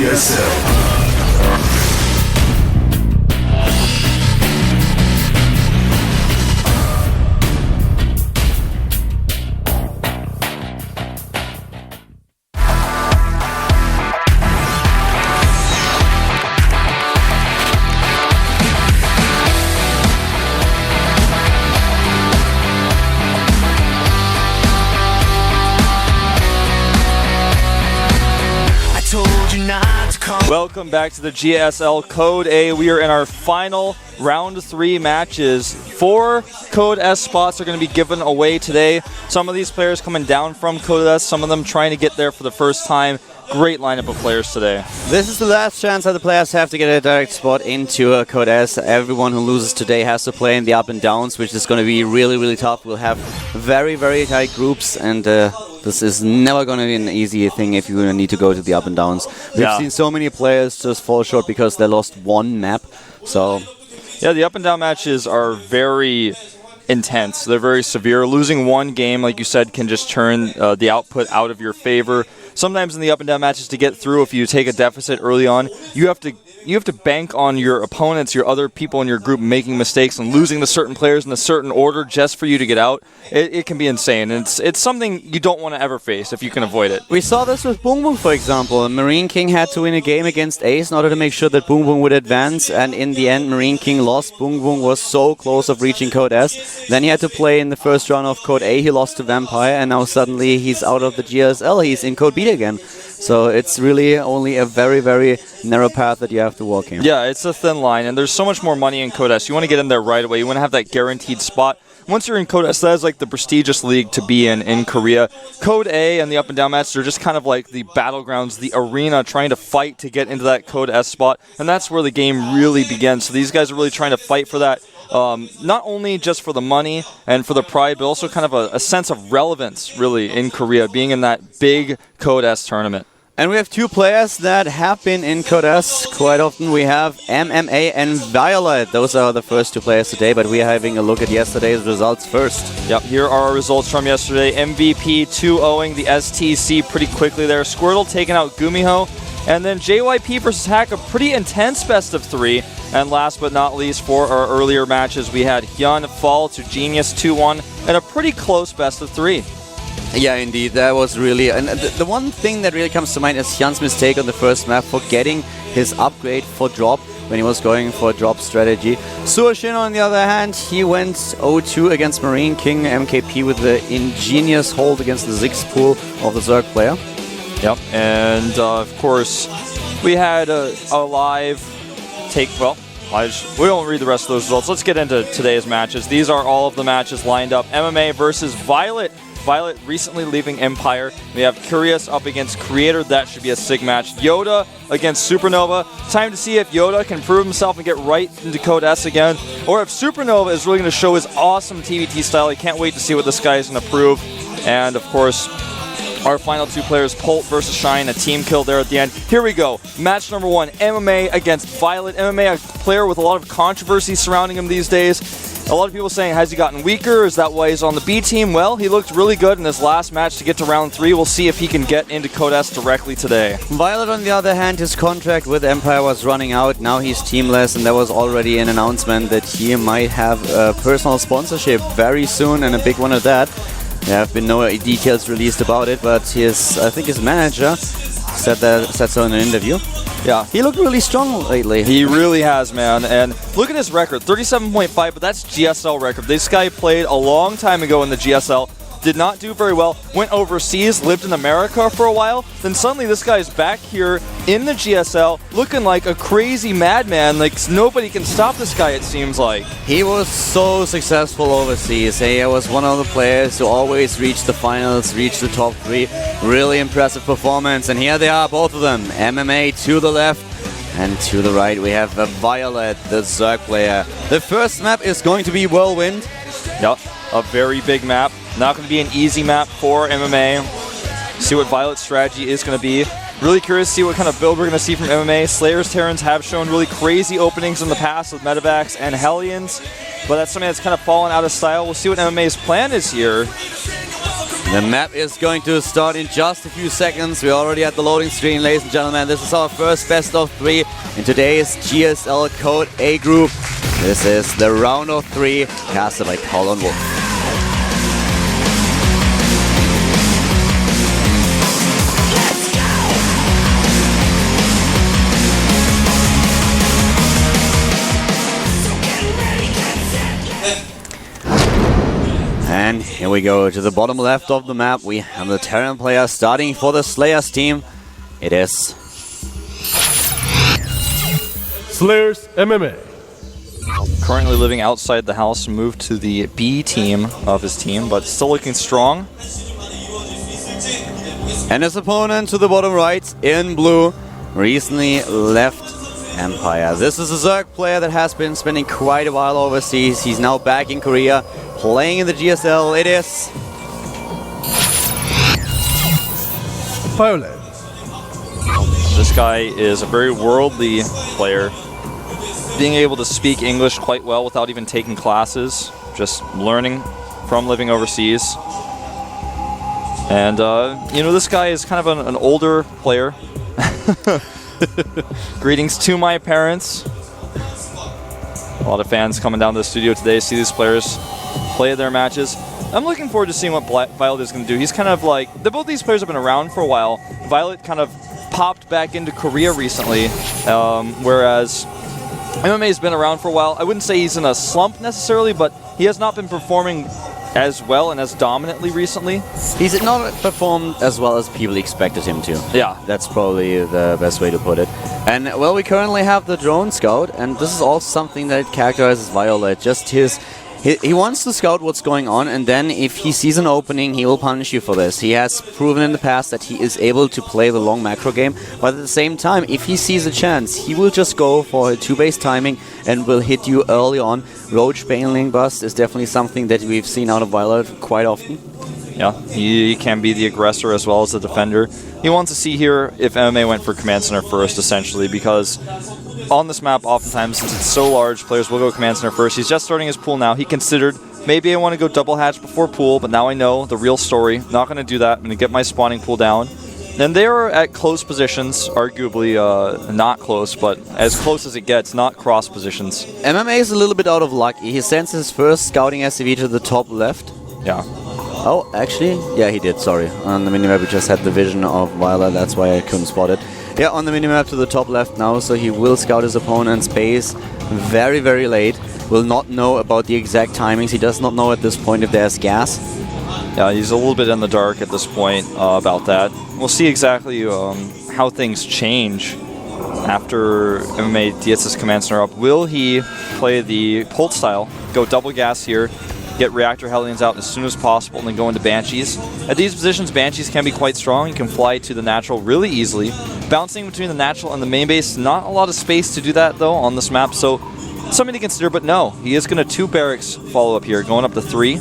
GSL. Welcome back to the GSL Code A. We are in our final round 3 matches. 4 Code S spots are going to be given away today. Some of these players coming down from Code S, some of them trying to get there for the first time. Great lineup of players today. This is the last chance that the players have to get a direct spot into Code S. Everyone who loses today has to play in the up and downs, which is going to be really, really tough. We'll have very, very tight groups, and this is never going to be an easy thing if you need to go to the up and downs. We've seen so many players just fall short because they lost one map. So, yeah, the up and down matches are very intense. They're very severe. Losing one game, like you said, can just turn the output out of your favor. Sometimes in the up and down matches, to get through, if you take a deficit early on, you have to bank on your opponents, your other people in your group making mistakes and losing to certain players in a certain order just for you to get out. It can be insane. And it's something you don't want to ever face if you can avoid it. We saw this with Boom Boom, for example. Marine King had to win a game against Ace in order to make sure that Boom Boom would advance, and in the end Marine King lost. Boom Boom was so close of reaching Code S. Then he had to play in the first round of Code A. He lost to Vampire, and now suddenly he's out of the GSL. He's in Code B again. So it's really only a very, very narrow path that you have to walk in. Yeah, it's a thin line, and there's so much more money in Code S. You want to get in there right away. You want to have that guaranteed spot. Once you're in Code S, that is like the prestigious league to be in Korea. Code A and the up and down matches are just kind of like the battlegrounds, the arena, trying to fight to get into that Code S spot, and that's where the game really begins. So these guys are really trying to fight for that, not only just for the money and for the pride, but also kind of a sense of relevance, really, in Korea, being in that big Code S tournament. And we have 2 players that have been in Code S quite often. We have MMA and Violet. Those are the first 2 players today, but we are having a look at yesterday's results first. Yep, here are our results from yesterday. MVP 2-0ing the STC pretty quickly there. Squirtle taking out Gumiho. And then JYP versus Hack, a pretty intense best of 3. And last but not least, for our earlier matches, we had Hyun fall to Genius 2-1 and a pretty close best of 3. Yeah, indeed, that was really... And the one thing that really comes to mind is Hyun's mistake on the first map, forgetting his upgrade for drop when he was going for a drop strategy. Suoshin, on the other hand, he went 0-2 against Marine King MKP with the ingenious hold against the Ziggs pool of the Zerg player. Yep, and of course, we had a live take... Well, we won't read the rest of those results. Let's get into today's matches. These are all of the matches lined up. MMA versus Violet. Violet recently leaving Empire. We have Curious up against Creator. That should be a sick match. Yoda against Supernova. Time to see if Yoda can prove himself and get right into Code S again, or if Supernova is really going to show his awesome TVT style. I can't wait to see what this guy is going to prove. And, of course, our final 2 players, Polt versus Shine, a team kill there at the end. Here we go. Match number 1, MMA against Violet. MMA, a player with a lot of controversy surrounding him these days. A lot of people saying, has he gotten weaker? Is that why he's on the B team? Well, he looked really good in his last match to get to round 3. We'll see if he can get into Code S directly today. Violet, on the other hand, his contract with Empire was running out. Now he's teamless, and there was already an announcement that he might have a personal sponsorship very soon, and a big one at that. There have been no details released about it, but I think his manager said so in an interview. Yeah, he looked really strong lately. He really has, man. And look at his record, 37.5, but that's GSL record. This guy played a long time ago in the GSL, did not do very well, went overseas, lived in America for a while, then suddenly this guy's back here in the GSL looking like a crazy madman. Like, nobody can stop this guy, it seems like. He was so successful overseas. He was one of the players who always reached the finals, reached the top 3. Really impressive performance, and here they are, both of them. MMA to the left, and to the right we have the Violet, the Zerg player. The first map is going to be Whirlwind. Yep, a very big map. Not going to be an easy map for MMA. See what Violet's strategy is going to be. Really curious to see what kind of build we're going to see from MMA. Slayer's Terrans have shown really crazy openings in the past with Medevacs and Hellions, but that's something that's kind of fallen out of style. We'll see what MMA's plan is here. The map is going to start in just a few seconds. We're already at the loading screen, ladies and gentlemen. This is our first best of 3 in today's GSL Code A group. This is the round of 3, casted by Colin Wolf. And here we go to the bottom left of the map. We have the Terran player starting for the Slayers team. It is Slayers MMA. Currently living outside the house, moved to the B team of his team, but still looking strong. And his opponent to the bottom right in blue recently left Empire. This is a Zerg player that has been spending quite a while overseas. He's now back in Korea, playing in the GSL. It is Violet. This guy is a very worldly player, being able to speak English quite well without even taking classes, just learning from living overseas. And, you know, this guy is kind of an older player. Greetings to my parents. A lot of fans coming down to the studio today to see these players play their matches. I'm looking forward to seeing what Violet is going to do. He's kind of like, both these players have been around for a while. Violet kind of popped back into Korea recently, whereas MMA has been around for a while. I wouldn't say he's in a slump necessarily, but he has not been performing as well and as dominantly recently. He's not performed as well as people expected him to. Yeah. That's probably the best way to put it. And, well, we currently have the Drone Scout, and this is also something that characterizes Violet. Just he wants to scout what's going on, and then if he sees an opening, he will punish you for this. He has proven in the past that he is able to play the long macro game, but at the same time, if he sees a chance, he will just go for a 2-base timing and will hit you early on. Roach Baneling Bust is definitely something that we've seen out of Violet quite often. Yeah, he can be the aggressor as well as the defender. He wants to see here if MMA went for Command Center first, essentially, because on this map, oftentimes, since it's so large, players will go Command Center first. He's just starting his pool now. He considered, maybe I want to go double hatch before pool, but now I know the real story. Not going to do that. I'm going to get my spawning pool down. And they are at close positions, arguably not close, but as close as it gets, not cross positions. MMA is a little bit out of luck. He sends his first scouting SCV to the top left. Yeah. Oh, actually, yeah, he did, sorry. On the minimap, we just had the vision of Violet, that's why I couldn't spot it. Yeah, on the minimap to the top left now, so he will scout his opponent's base very, very late. Will not know about the exact timings. He does not know at this point if there's gas. Yeah, he's a little bit in the dark at this point about that. We'll see exactly how things change after MMA gets his Command Center up. Will he play the Pult style, go double gas here, get Reactor Hellions out as soon as possible, and then go into Banshees? At these positions, Banshees can be quite strong. You can fly to the natural really easily. Bouncing between the natural and the main base, not a lot of space to do that, though, on this map, so something to consider, but no. He is going to 2 barracks follow up here, going up to 3.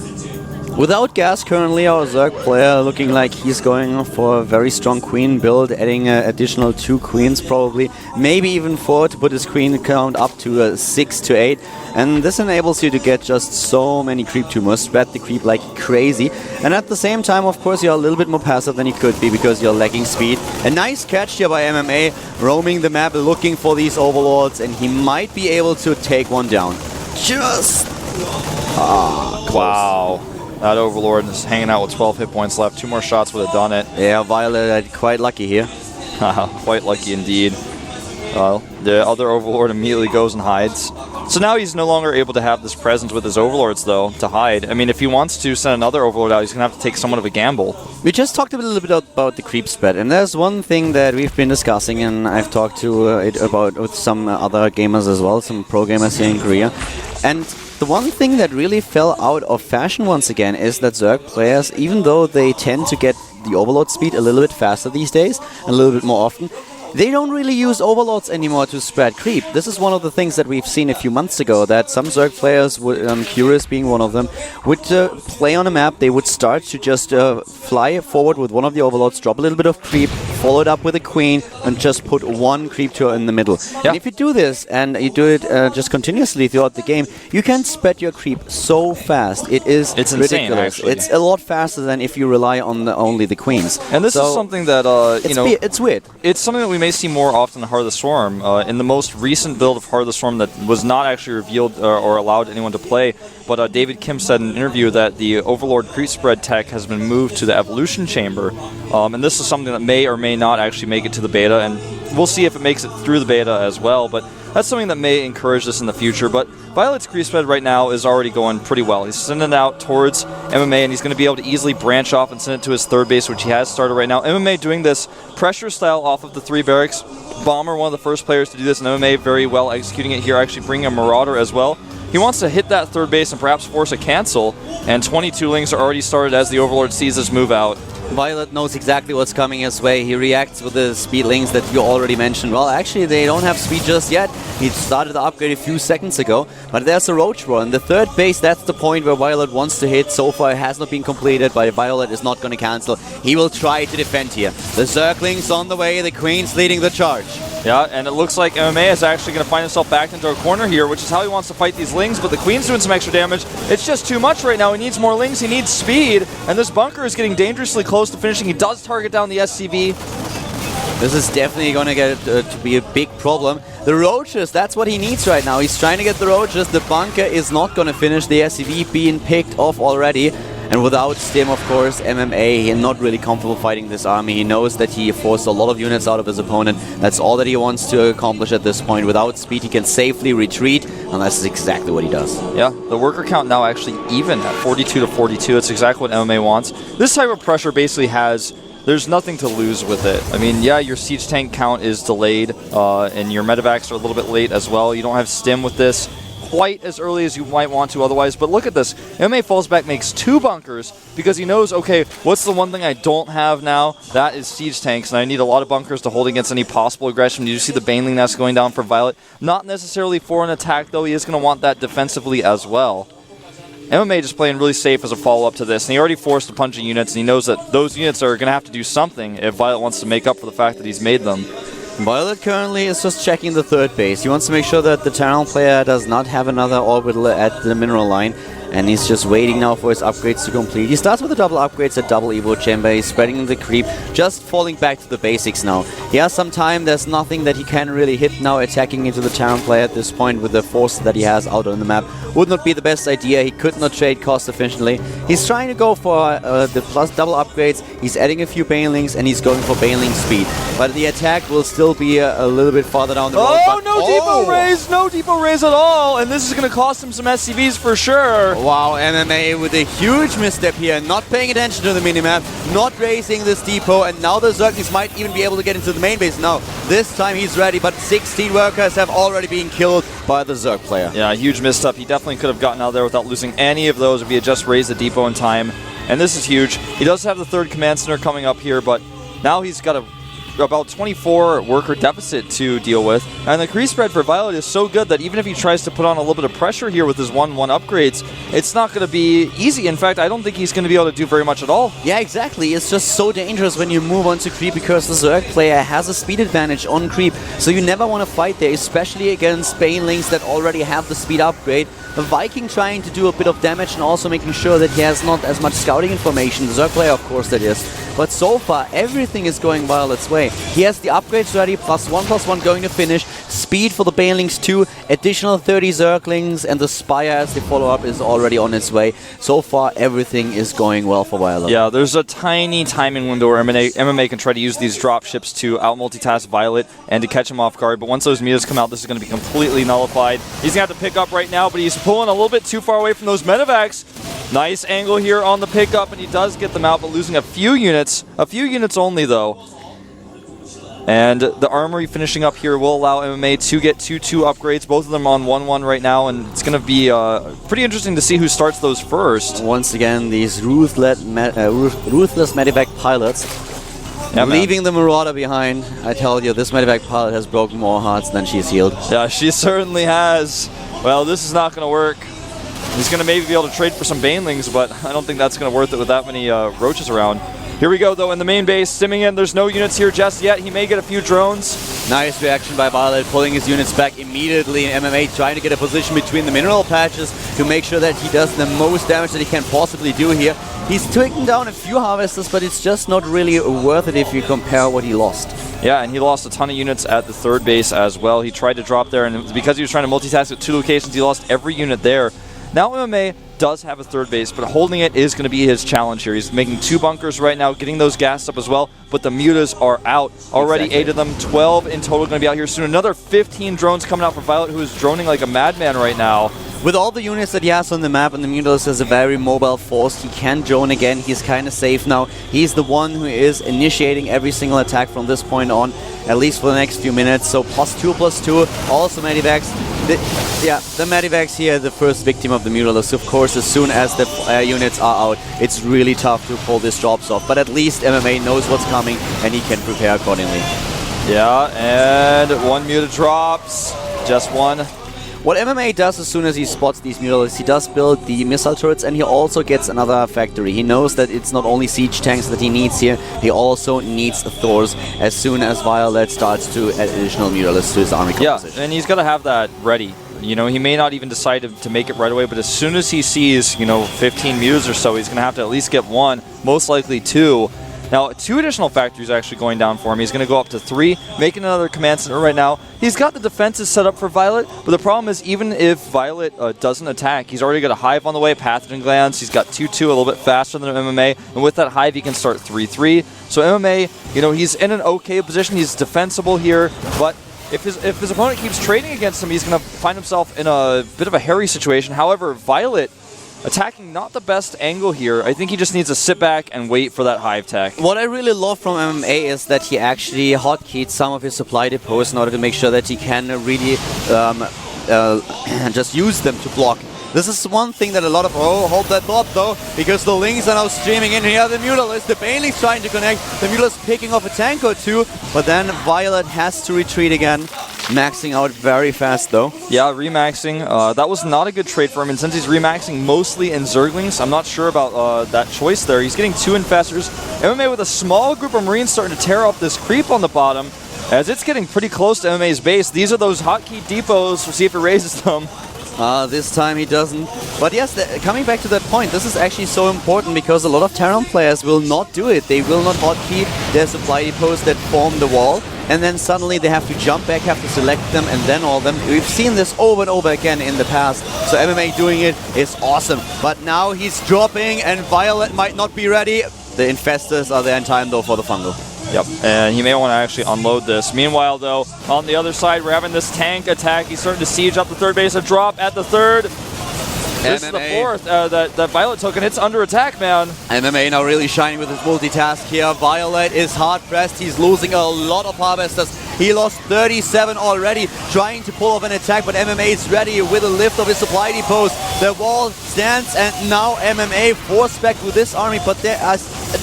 Without gas currently, our Zerg player looking like he's going for a very strong queen build, adding additional 2 queens probably, maybe even 4 to put his queen count up to 6 to 8. And this enables you to get just so many creep tumors, spread the creep like crazy. And at the same time, of course, you're a little bit more passive than you could be because you're lacking speed. A nice catch here by MMA, roaming the map, looking for these overlords, and he might be able to take one down. Just... close. Wow. That Overlord is hanging out with 12 hit points left. 2 more shots would have done it. Yeah, Violet quite lucky here. Quite lucky indeed. The other Overlord immediately goes and hides. So now he's no longer able to have this presence with his Overlords, though, to hide. I mean, if he wants to send another Overlord out, he's going to have to take somewhat of a gamble. We just talked a little bit about the creep spread, and there's one thing that we've been discussing, and I've talked to about with some other gamers as well, some pro gamers here in Korea. And the one thing that really fell out of fashion once again is that Zerg players, even though they tend to get the Overlord speed a little bit faster these days, a little bit more often, they don't really use Overlords anymore to spread creep. This is one of the things that we've seen a few months ago, that some Zerg players, Curious being one of them, would play on a map, they would start to just fly forward with one of the Overlords, drop a little bit of creep, follow it up with a queen, and just put one creep tower in the middle. Yeah. And if you do this, and you do it just continuously throughout the game, you can spread your creep so fast. It's insane, ridiculous. actually. It's a lot faster than if you rely on only the queens. And this is something that, it's weird. It's something that we may see more often in Heart of the Storm. In the most recent build of Heart of the Storm that was not actually revealed or allowed anyone to play, but David Kim said in an interview that the Overlord creep spread tech has been moved to the Evolution Chamber. And this is something that may or may not actually make it to the beta, and we'll see if it makes it through the beta as well. But that's something that may encourage this in the future. But Violet's creep spread right now is already going pretty well. He's sending it out towards MMA, and he's going to be able to easily branch off and send it to his third base, which he has started right now. MMA doing this pressure style off of the 3 barracks. Bomber, one of the first players to do this, and MMA very well executing it here, actually bringing a Marauder as well. He wants to hit that third base and perhaps force a cancel, and 22 links are already started as the Overlord sees this move out. Violet knows exactly what's coming his way. He reacts with the speed links that you already mentioned. Well, actually, they don't have speed just yet. He started the upgrade a few seconds ago, but there's a Roach Roar. And the third base, that's the point where Violet wants to hit. So far, it has not been completed, but Violet is not going to cancel. He will try to defend here. The Zerglings on the way, the Queen's leading the charge. Yeah, and it looks like MMA is actually going to find himself back into a corner here, which is how he wants to fight these Lings, but the Queen's doing some extra damage. It's just too much right now. He needs more Lings, he needs speed, and this bunker is getting dangerously close to finishing. He does target down the SCV. This is definitely going to get to be a big problem. The Roaches, that's what he needs right now. He's trying to get the Roaches. The bunker is not going to finish. The SCV being picked off already. And without Stim, of course, MMA, he's not really comfortable fighting this army. He knows that he forced a lot of units out of his opponent. That's all that he wants to accomplish at this point. Without speed, he can safely retreat, and that's exactly what he does. Yeah, the worker count now actually even at 42 to 42. That's exactly what MMA wants. This type of pressure basically has... There's nothing to lose with it. I mean, yeah, your siege tank count is delayed, and your medevacs are a little bit late as well. You don't have Stim with this quite as early as you might want to otherwise, but look at this. MMA falls back, makes 2 bunkers because he knows, okay, what's the one thing I don't have now? That is siege tanks, and I need a lot of bunkers to hold against any possible aggression. You see the Baneling that's going down for Violet. Not necessarily for an attack, though. He is going to want that defensively as well. MMA just playing really safe as a follow-up to this, and he already forced a punch of units, and he knows that those units are going to have to do something if Violet wants to make up for the fact that he's made them. Violet currently is just checking the third base. He wants to make sure that the Terran player does not have another orbital at the mineral line, and he's just waiting now for his upgrades to complete. He starts with the double upgrades at double Evo Chamber. He's spreading the creep, just falling back to the basics now. He has some time. There's nothing that he can really hit now attacking into the Terran player at this point with the force that he has out on the map. Would not be the best idea. He could not trade cost efficiently. He's trying to go for the plus double upgrades. He's adding a few Banelings, and he's going for Baneling speed. But the attack will still be a little bit farther down the road. Oh, no depot raise! No depot raise at all! And this is going to cost him some SCVs for sure. Wow, MMA with a huge misstep here, not paying attention to the minimap, not raising this depot, and now the Zerglings might even be able to get into the main base. Now, this time he's ready, but 16 workers have already been killed by the Zerg player. Yeah, huge misstep. He definitely could have gotten out there without losing any of those if he had just raised the depot in time. And this is huge. He does have the third command center coming up here, but now he's got about 24 worker deficit to deal with. And the creep spread for Violet is so good that even if he tries to put on a little bit of pressure here with his 1-1 upgrades, it's not going to be easy. In fact, I don't think he's going to be able to do very much at all. Yeah, exactly. It's just so dangerous when you move on to creep because the Zerg player has a speed advantage on creep. So you never want to fight there, especially against Banelings that already have the speed upgrade. The Viking trying to do a bit of damage and also making sure that he has not as much scouting information. The Zerg player, of course, that is. But so far, everything is going Violet's way. He has the upgrades ready, +1/+1 going to finish. Speed for the Banelings too. Additional 30 Zerglings, and the Spire as the follow-up is already on its way. So far, everything is going well for Violet. Yeah, there's a tiny timing window where MMA can try to use these drop ships to out-multitask Violet and to catch him off guard. But once those meters come out, this is going to be completely nullified. He's going to have to pick up right now, but he's pulling a little bit too far away from those medevacs. Nice angle here on the pickup, and he does get them out, but losing a few units only, though. And the armory finishing up here will allow MMA to get 2-2 upgrades, both of them on 1-1 right now, and it's going to be pretty interesting to see who starts those first. Once again, these ruthless medevac pilots leaving the Marauder behind. I tell you, this medevac pilot has broken more hearts than she's healed. Yeah, she certainly has. Well, this is not going to work. He's going to maybe be able to trade for some Banelings, but I don't think that's going to worth it with that many Roaches around. Here we go, though, in the main base. Simming in. There's no units here just yet. He may get a few drones. Nice reaction by Violet, pulling his units back immediately. MMA trying to get a position between the mineral patches to make sure that he does the most damage that he can possibly do here. He's taking down a few harvesters, but it's just not really worth it if you compare what he lost. Yeah, and he lost a ton of units at the third base as well. He tried to drop there, and because he was trying to multitask at 2 locations, he lost every unit there. Now MMA does have a third base, but holding it is going to be his challenge here. He's making 2 bunkers right now, getting those gassed up as well, but the mutas are out. Already exactly. 8 of them, 12 in total going to be out here soon. Another 15 drones coming out for Violet, who is droning like a madman right now. With all the units that he has on the map, and the Mutalist is a very mobile force, he can drone again. He's kind of safe now. He's the one who is initiating every single attack from this point on, at least for the next few minutes. So +2/+2, also Medivacs. The Medivacs here, the first victim of the Mutalist. Of course, as soon as the units are out, it's really tough to pull these drops off. But at least MMA knows what's coming, and he can prepare accordingly. Yeah, and 1 muta drops. Just 1. What MMA does as soon as he spots these Mutalists, he does build the missile turrets, and he also gets another factory. He knows that it's not only siege tanks that he needs here, he also needs Thors as soon as Violet starts to add additional Mutalists to his army composition. Yeah, and he's got to have that ready. You know, he may not even decide to make it right away, but as soon as he sees, 15 mutas or so, he's going to have to at least get 1, most likely 2. Now, 2 additional factories are actually going down for him. He's going to go up to 3, making another command center right now. He's got the defenses set up for Violet, but the problem is even if Violet doesn't attack, he's already got a Hive on the way, Pathogen Glands. He's got 2-2, a little bit faster than MMA, and with that Hive, he can start 3-3. So MMA, he's in an okay position. He's defensible here, but if his opponent keeps trading against him, he's going to find himself in a bit of a hairy situation. However, Violet attacking not the best angle here. I think he just needs to sit back and wait for that Hive tech. What I really love from MMA is that he actually hotkeyed some of his supply depots in order to make sure that he can really just use them to block. This is one thing that a lot of... Oh, hold that thought though, because the Lings are now streaming in here. The Mutalist, the Baneling's trying to connect. The Mutalist picking off a tank or 2, but then Violet has to retreat again. Maxing out very fast though. Yeah, remaxing. That was not a good trade for him, and since he's remaxing mostly in Zerglings, I'm not sure about that choice there. He's getting 2 Infestors. MMA with a small group of Marines starting to tear up this creep on the bottom, as it's getting pretty close to MMA's base. These are those hotkey depots. We'll see if he raises them. This time he doesn't. But yes, coming back to that point, this is actually so important because a lot of Terran players will not do it. They will not hotkey their supply depots that form the wall, and then suddenly they have to jump back, have to select them, and then all them. We've seen this over and over again in the past, so MMA doing it is awesome. But now he's dropping, and Violet might not be ready. The Infestors are there in time though for the Fungal. Yep, and he may want to actually unload this. Meanwhile, though, on the other side, we're having this tank attack. He's starting to siege up the third base. A drop at the third. This is the fourth that Violet took, and it's under attack, man. MMA now really shining with his multitask here. Violet is hard-pressed. He's losing a lot of harvesters. He lost 37 already, trying to pull off an attack, but MMA is ready with a lift of his supply depots. The wall stands, and now MMA forced back with this army, but there are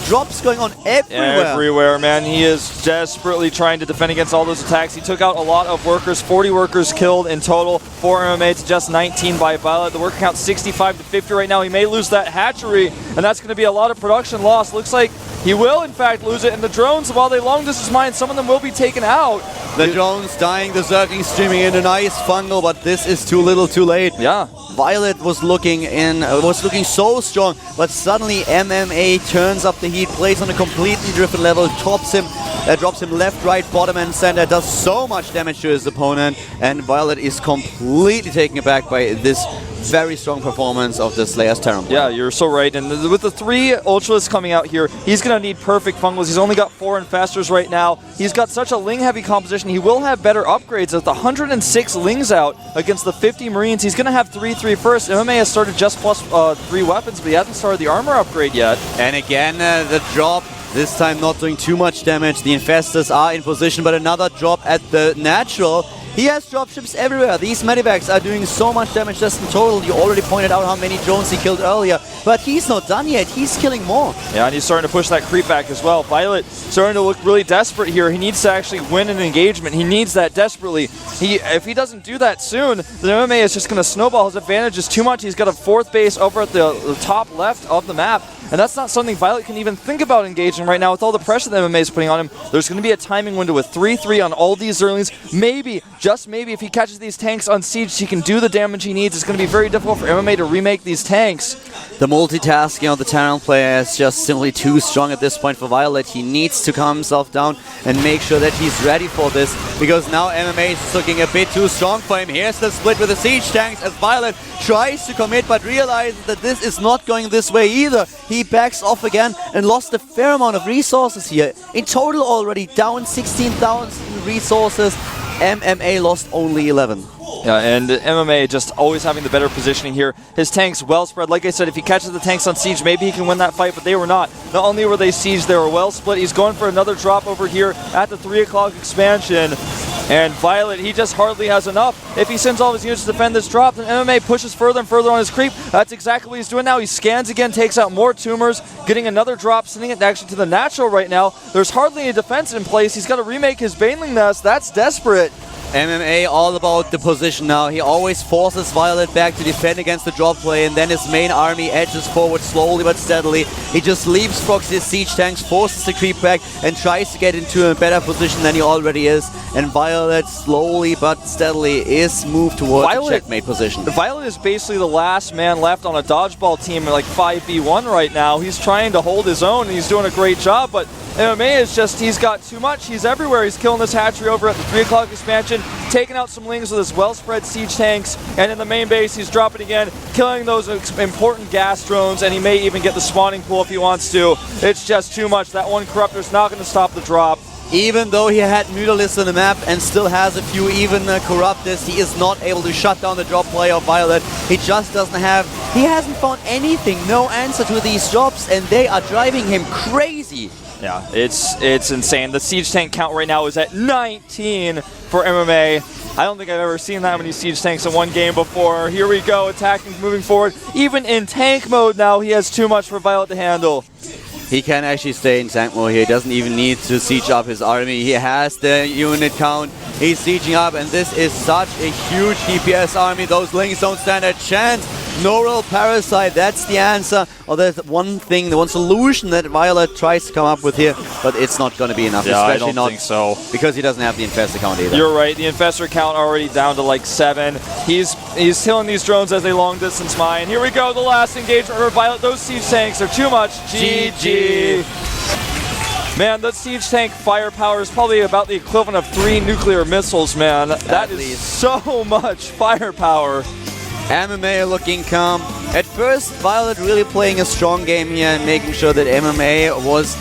drops going on everywhere. Everywhere, man. He is desperately trying to defend against all those attacks. He took out a lot of workers, 40 workers killed in total for MMA to just 19 by Violet. The worker count 65 to 50 right now. He may lose that hatchery, and that's going to be a lot of production loss. Looks like he will, in fact, lose it. And the drones, while they long distance mine, some of them will be taken out. The drones dying, the Zerglings streaming in a nice Fungal, but this is too little too late. Yeah. Violet was looking so strong, but suddenly MMA turns up the heat, plays on a completely different level, drops him left, right, bottom, and center, does so much damage to his opponent, and Violet is completely taken aback by this very strong performance of the Slayer's Terran. Yeah, you're so right. And with the 3 Ultralists coming out here, he's going to need perfect Fungals. He's only got 4 Infestors right now. He's got such a Ling-heavy composition. He will have better upgrades. With the 106 Lings out against the 50 Marines, he's going to have 3-3 first. MMA has started just +3 weapons, but he hasn't started the armor upgrade yet. And again, the drop. This time not doing too much damage. The Infestors are in position, but another drop at the natural. He has dropships everywhere. These medivacs are doing so much damage just in total. You already pointed out how many drones he killed earlier, but he's not done yet. He's killing more. Yeah, and he's starting to push that creep back as well. Violet starting to look really desperate here. He needs to actually win an engagement. He needs that desperately. If he doesn't do that soon, then MMA is just going to snowball. His advantage is too much. He's got a 4th base over at the top left of the map. and that's not something Violet can even think about engaging right now with all the pressure that MMA is putting on him. There's going to be a timing window with 3-3 on all these Zerlings. Maybe, just maybe, if he catches these tanks on siege, he can do the damage he needs. It's going to be very difficult for MMA to remake these tanks. The multitasking of the Terran player is just simply too strong at this point for Violet. He needs to calm himself down and make sure that he's ready for this, because now MMA is looking a bit too strong for him. Here's the split with the siege tanks as Violet tries to commit, but realizes that this is not going this way either. He backs off again and lost a fair amount of resources here. In total already down 16,000 resources. MMA lost only 11. Yeah, and MMA just always having the better positioning here. His tanks well spread. Like I said, if he catches the tanks on siege, maybe he can win that fight, but they were not. Not only were they siege, they were well split. He's going for another drop over here at the 3 o'clock expansion. And Violet, he just hardly has enough. If he sends all of his units to defend this drop, then MMA pushes further and further on his creep. That's exactly what he's doing now. He scans again, takes out more tumors, getting another drop, sending it actually to the natural right now. There's hardly any defense in place. He's got to remake his Baneling Nest. That's desperate. MMA all about the position now. He always forces Violet back to defend against the drop play, and then his main army edges forward slowly but steadily. He just leapfrogs his siege tanks, forces the creep back, and tries to get into a better position than he already is. And Violet slowly but steadily is moved towards the checkmate position. Violet is basically the last man left on a dodgeball team like 5v1 right now. He's trying to hold his own, and he's doing a great job, but MMA is just, he's got too much. He's everywhere. He's killing this hatchery over at the 3 o'clock expansion, taking out some lings with his well-spread siege tanks, and in the main base, he's dropping again, killing those important gas drones, and he may even get the spawning pool if he wants to. It's just too much. That one Corruptor's not going to stop the drop. Even though he had Mutalisk on the map and still has a few even Corruptors, he is not able to shut down the drop play of Violet. He just doesn't have, he hasn't found anything, no answer to these drops, and they are driving him crazy. Yeah, it's insane. The siege tank count right now is at 19 for MMA. I don't think I've ever seen that many siege tanks in one game before. Here we go, attacking, moving forward. Even in tank mode now, he has too much for Violet to handle. He can actually stay in tank mode here. He doesn't even need to siege up his army. He has the unit count. He's sieging up, and this is such a huge DPS army. Those lings don't stand a chance. No real parasite, that's the answer. Or there's one thing, the one solution that Violet tries to come up with here, but it's not going to be enough. Yeah, especially I don't think so. Because he doesn't have the infestor count either. You're right, the infestor count already down to like 7. He's killing these drones as they long distance mine. Here we go, the last engagement for Violet. Those siege tanks are too much. GG. Man, that siege tank firepower is probably about the equivalent of 3 nuclear missiles, man. That is so much firepower. MMA looking calm. At first, Violet really playing a strong game here and making sure that MMA was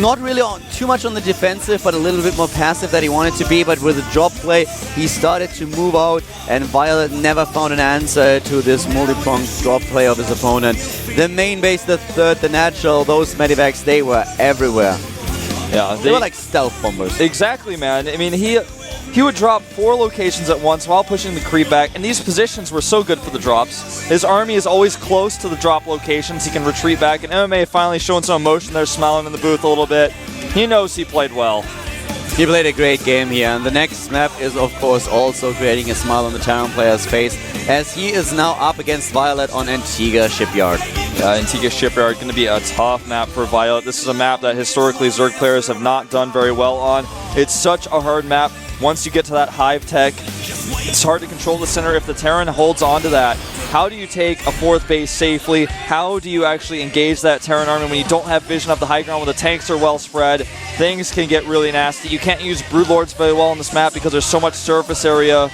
not really too much on the defensive, but a little bit more passive than he wanted to be. But with the drop play, he started to move out, and Violet never found an answer to this multi-pronged drop play of his opponent. The main base, the third, the natural, those medivacs, they were everywhere. Yeah, they were like stealth bombers. Exactly, man. I mean, he would drop 4 locations at once while pushing the creep back, and these positions were so good for the drops. His army is always close to the drop locations. He can retreat back, and MMA finally showing some emotion there, smiling in the booth a little bit. He knows he played well. He played a great game here, and the next map is, of course, also creating a smile on the Terran player's face, as he is now up against Violet on Antigua Shipyard. Antigua Shipyard going to be a tough map for Violet. This is a map that historically Zerg players have not done very well on. It's such a hard map. Once you get to that hive tech, it's hard to control the center if the Terran holds on to that. How do you take a 4th base safely? How do you actually engage that Terran army when you don't have vision of the high ground, when the tanks are well spread? Things can get really nasty. You can't use Broodlords very well on this map because there's so much surface area.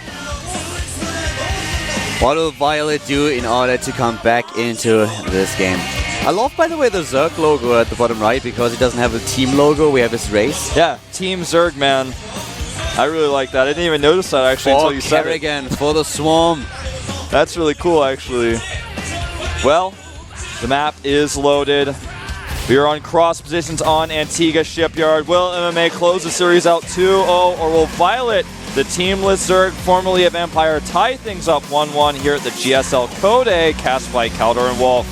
What will Violet do in order to come back into this game? I love, by the way, the Zerg logo at the bottom right, because it doesn't have a team logo, we have his race. Yeah, Team Zerg, man. I really like that. I didn't even notice that actually until you said it. Kerrigan for the Swarm. That's really cool, actually. Well, the map is loaded. We are on cross positions on Antigua Shipyard. Will MMA close the series out 2-0, or will Violet, the teamless Zerg, formerly of Empire, tie things up 1-1 here at the GSL Code A, cast by Caldor and Wolf?